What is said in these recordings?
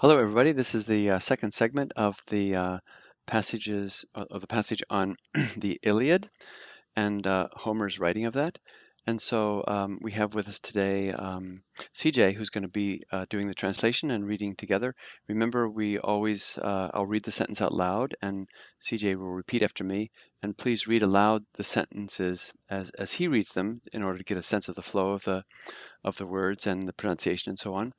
Hello, everybody. This is the second segment of the passages of the passage on the Iliad and Homer's writing of that. And so we have with us today CJ, who's going to be doing the translation and reading together. Remember, we always I'll read the sentence out loud, and CJ will repeat after me. And please read aloud the sentences as he reads them in order to get a sense of the flow of the words and the pronunciation and so on.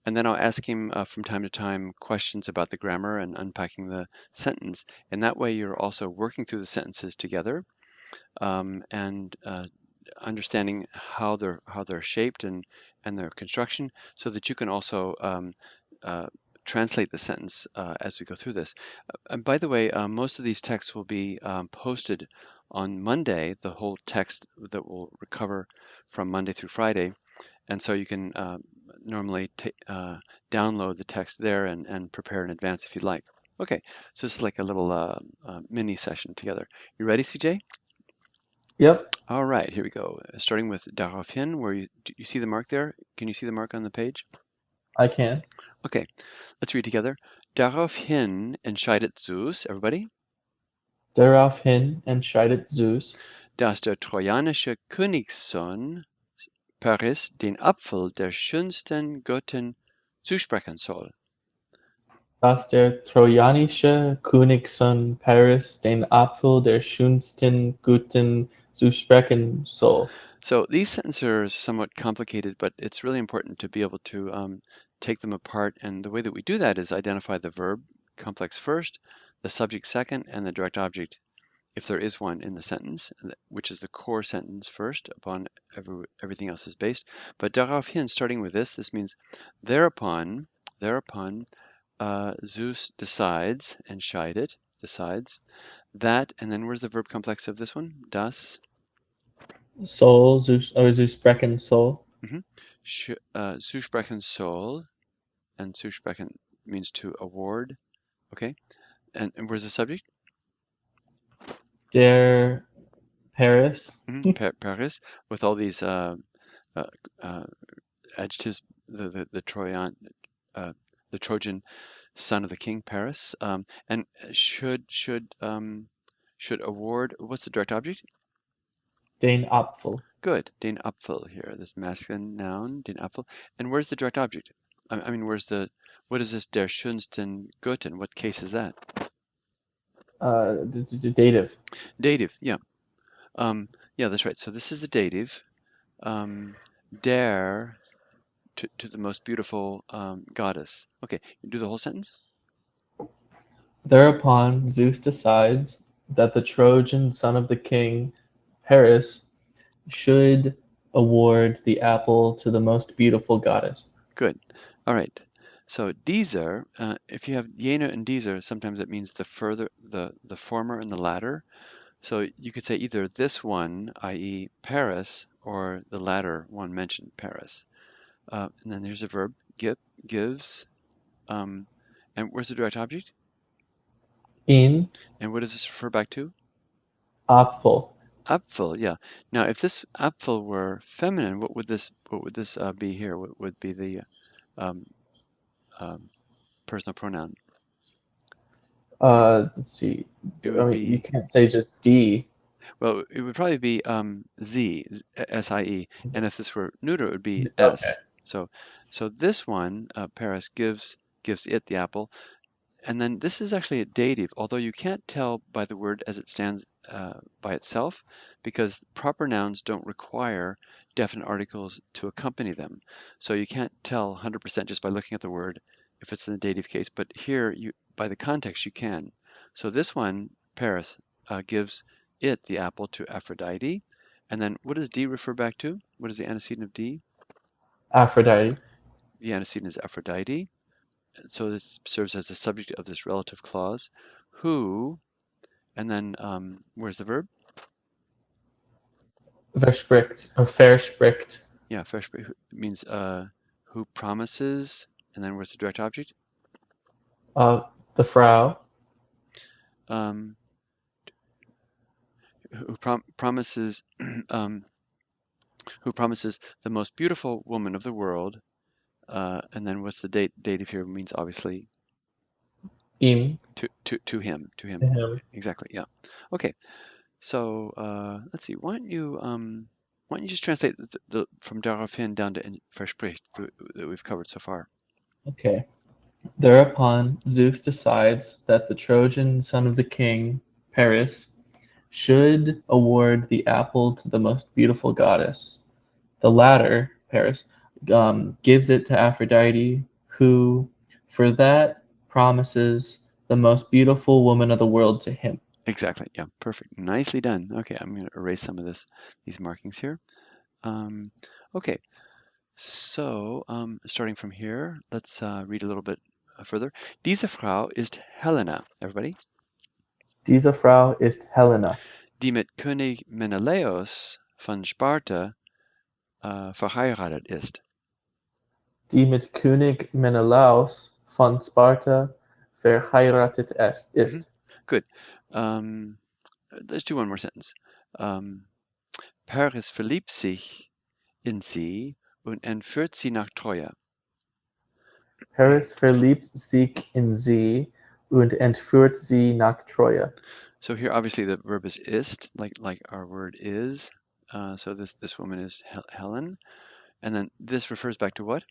And then I'll ask him from time to time questions about the grammar and unpacking the sentence. And that way you're also working through the sentences together and understanding how they're shaped and their construction, so that you can also uh, translate the sentence as we go through this. And by the way, most of these texts will be posted on Monday, the whole text that we'll recover from Monday through Friday. And so you can normally download the text there and prepare in advance if you'd like. Okay, so this is like a little mini session together. You ready, CJ? Yep, All right, here we go. Starting with daraufhin, where do you see the mark there? Can you see the mark on the page? I can. Okay, let's read together. Daraufhin entscheidet Zeus, everybody, Daraufhin entscheidet Zeus, dass der trojanische Königssohn Paris den Apfel der schönsten Göttin zusprechen soll. dass der trojanische Königssohn Paris den Apfel der schönsten Guten zusprechen soll. So these sentences are somewhat complicated, but it's really important to be able to take them apart. And the way that we do that is identify the verb complex first, the subject second, and the direct object, if there is one in the sentence, which is the core sentence first, upon everything else is based. But daraufhin, starting with this means thereupon, Zeus decides, entscheidet, decides, that, and then where's the verb complex of this one? Das. Soll, Zeus, zusprechen soll. Mhm. Zusprechen soll, and zusprechen means to award. Okay, and where's the subject? Der Paris, Paris, with all these uh, uh, adjectives. The Trojan, uh, the Trojan son of the king, Paris, and should award. What's the direct object? den Apfel. Good, den Apfel here. This masculine noun, den Apfel. And where's the direct object? I mean, what is this der schönsten Göttin? What case is that? Dative. Dative, yeah. Yeah, that's right. So this is the dative. Der to the most beautiful goddess. Okay, you do the whole sentence? Thereupon Zeus decides that the Trojan son of the king, Paris, should award the apple to the most beautiful goddess. Good. All right. So dieser, if you have jener and dieser, sometimes it means the former and the latter. So you could say either this one, i.e. Paris, or the latter one mentioned, Paris. And then there's a verb, gives. And where's the direct object? In And what does this refer back to? Apfel. Apfel, yeah. Now, if this Apfel were feminine, what would this be here? What would be the um, um, personal pronoun? Let's see. It I would mean, you be, can't say just D. well, it would probably be Sie, and if this were neuter, it would be Okay. S. So, so this one, Paris gives it the apple, and then this is actually a dative, although you can't tell by the word as it stands by itself, because proper nouns don't require definite articles to accompany them. So you can't tell 100% just by looking at the word if it's in the dative case, but here, by the context, you can. So this one, Paris, gives it the apple to Aphrodite. And then what does D refer back to? What is the antecedent of D? Aphrodite. The antecedent is Aphrodite. So this serves as the subject of this relative clause. Who, and then where's the verb? Verspricht or verspricht. Yeah, means who promises, and then where's the direct object? The Frau. Um, who promises who promises the most beautiful woman of the world And then what's the dative here means obviously Im, to him, to to him. him. Exactly, yeah. Okay, so let's see. Why don't you just translate from daraufhin down to verspricht that we've covered so far? Okay. Thereupon Zeus decides that the Trojan son of the king, Paris, should award the apple to the most beautiful goddess. The latter, Paris, gives it to Aphrodite, who, for that, promises the most beautiful woman of the world to him. Exactly, yeah, perfect. Nicely done. Okay, I'm going to erase some of these markings here. Um, okay, so starting from here, let's read a little bit further. Diese Frau ist Helena, everybody, Diese Frau ist Helena, die mit König Menelaos von Sparta verheiratet ist. die mit König Menelaos von Sparta verheiratet Mhm. ist. Good. Um, let's do one more sentence. Um, Paris verliebt sich in sie und entführt sie nach Troja. Paris verliebt sich in sie und entführt sie nach Troja. So here, obviously, the verb is ist, like our word is. So this woman is Helen, and then this refers back to what?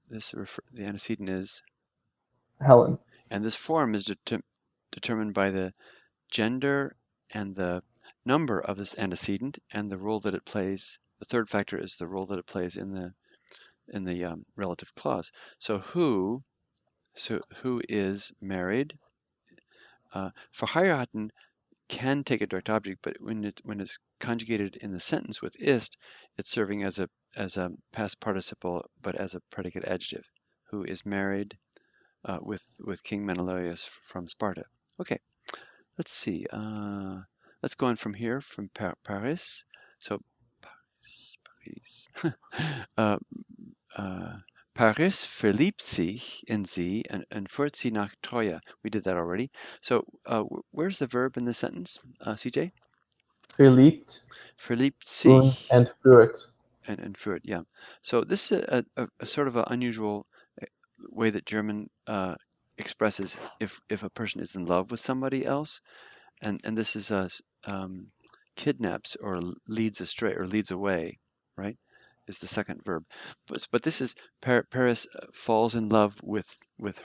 The antecedent is, Helen. and this form is determined by the gender and the number of this antecedent and the role that it plays. The third factor is the role that it plays in the relative clause. So who is married? Verheiraten can take a direct object, but when it's conjugated in the sentence with ist, it's serving as a past participle, but as a predicate adjective. Who is married with King Menelaus from Sparta? Okay, let's see. Let's go on from here from Paris. So Paris. uh, Paris verliebt sich in sie and führt sie nach Troja. We did that already. So where's the verb in the sentence, CJ? Verliebt Verliebt und sich entführt. and führt, yeah. So this is a sort of an unusual way that German expresses if a person is in love with somebody else, and this is kidnaps or leads astray or leads away, right? Is the second verb, but this is Paris falls in love with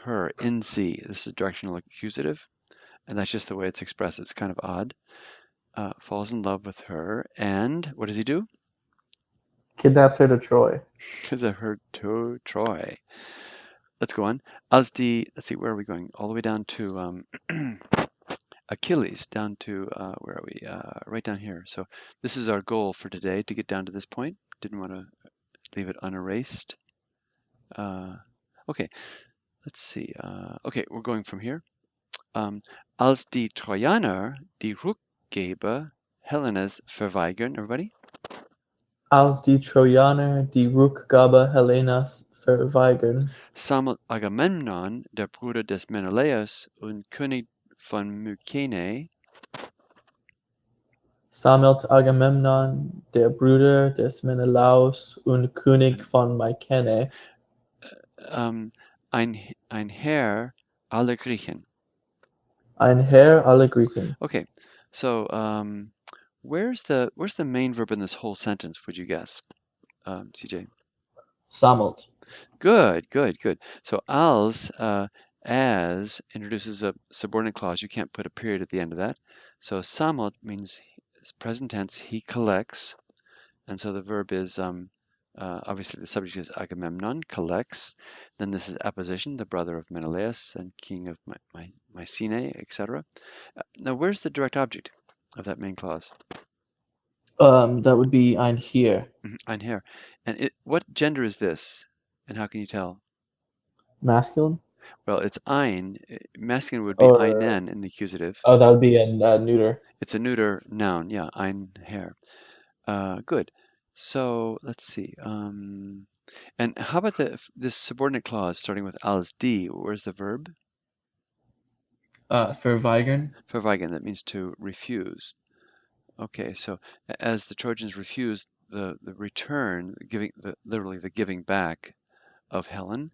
her in sie. This is directional accusative, and that's just the way it's expressed. It's kind of odd. Falls in love with her, and what does he do? Kidnaps her to Troy. Because of her to Troy. Let's go on. Let's see, where are we going? All the way down to Achilles, down to, where are we? Right down here. So this is our goal for today, to get down to this point. Didn't want to leave it unerased. Okay, let's see. Okay, we're going from here. Als die Trojaner die Rückgabe Helenas verweigern, everybody? Als die Trojaner die Rückgabe Helenas verweigern, Sammelt Agamemnon, der Bruder des Menelaos und König von Mykene, sammelt Agamemnon, der Bruder des Menelaos und König von Mykene, ein Herr aller Griechen. ein Herr aller Griechen. Okay, so where's the main verb in this whole sentence? Would you guess, CJ? Sammelt. Good, good, good. So as introduces a subordinate clause. You can't put a period at the end of that. So sammelt means it's present tense. He collects, and so the verb is obviously the subject is Agamemnon collects. Then this is apposition, the brother of Menelaus and king of Mycenae, etc. Now, where's the direct object of that main clause? That would be ein Herr. Ein Herr. And what gender is this? And how can you tell? Masculine? Well, it's ein. Masculine would be Or, einen in the accusative. oh, that would be a neuter. It's a neuter noun. Yeah, ein Herr. Good. So let's see. And how about this subordinate clause starting with als die? Where's the verb? Verweigern. Verweigern. That means to refuse. Okay, so as the Trojans refused the return, literally the giving back of Helen.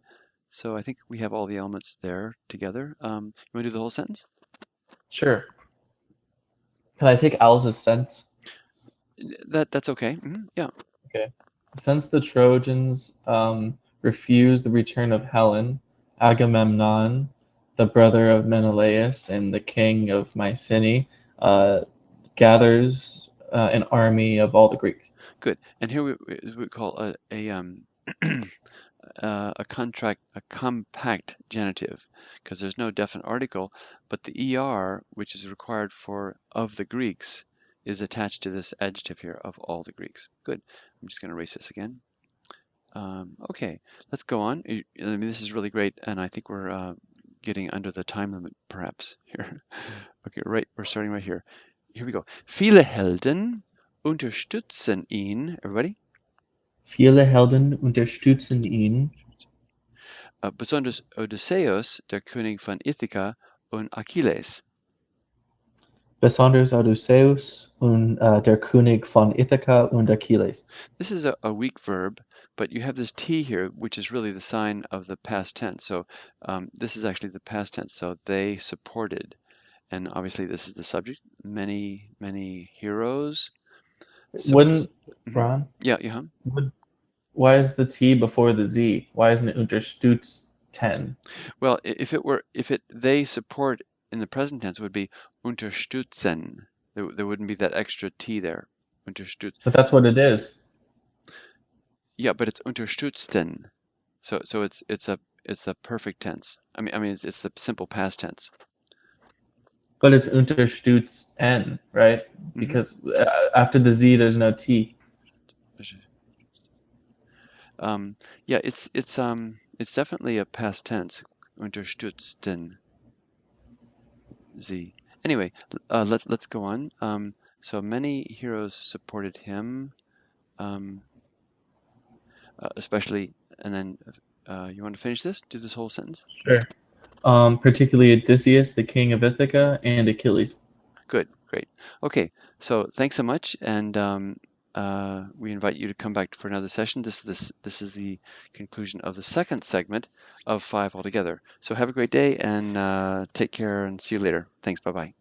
So I think we have all the elements there together. You want to do the whole sentence? Sure. Can I take Al's as sense? That's okay. Yeah. Okay. Since the Trojans refused the return of Helen, Agamemnon, the brother of Menelaus and the king of Mycenae, uh, gathers an army of all the Greeks. Good. And here we call a compact genitive, because there's no definite article, but the er, which is required for of the Greeks, is attached to this adjective here of all the Greeks. Good. I'm just going to erase this again. Okay, let's go on. I mean, this is really great, and I think we're getting under the time limit perhaps here. Okay, right, we're starting right here. Here we go. Viele Helden unterstützen ihn. Everybody? Viele Helden unterstützen ihn, Besonders Odysseus, der König von Ithaca, und Achilles. besonders Odysseus und der König von Ithaca und Achilles. This is a weak verb, but you have this T here, which is really the sign of the past tense. So this is actually the past tense. So they supported. And obviously this is the subject. Many, many heroes. Wouldn't, Mhm. Ron, Yeah, yeah. why is the T before the Z? Why isn't it unterstützen? Well, if they support in the present tense would be unterstützen. There wouldn't be that extra T there. Unterstütz. But that's what it is. Yeah, but it's unterstützten. So it's a perfect tense. I mean it's the simple past tense. But it's unterstützen, right? Mhm. Because after the Z, there's no T. Yeah, it's definitely a past tense. Unterstützten sie. Anyway, let's go on. So many heroes supported him, especially, and then you want to finish this? Do this whole sentence? Sure. Particularly Odysseus, the king of Ithaca, and Achilles. Good, great. Okay, so thanks so much, and we invite you to come back for another session. This is the conclusion of the second segment of 5 altogether. So have a great day, and take care, and see you later. Thanks, bye-bye.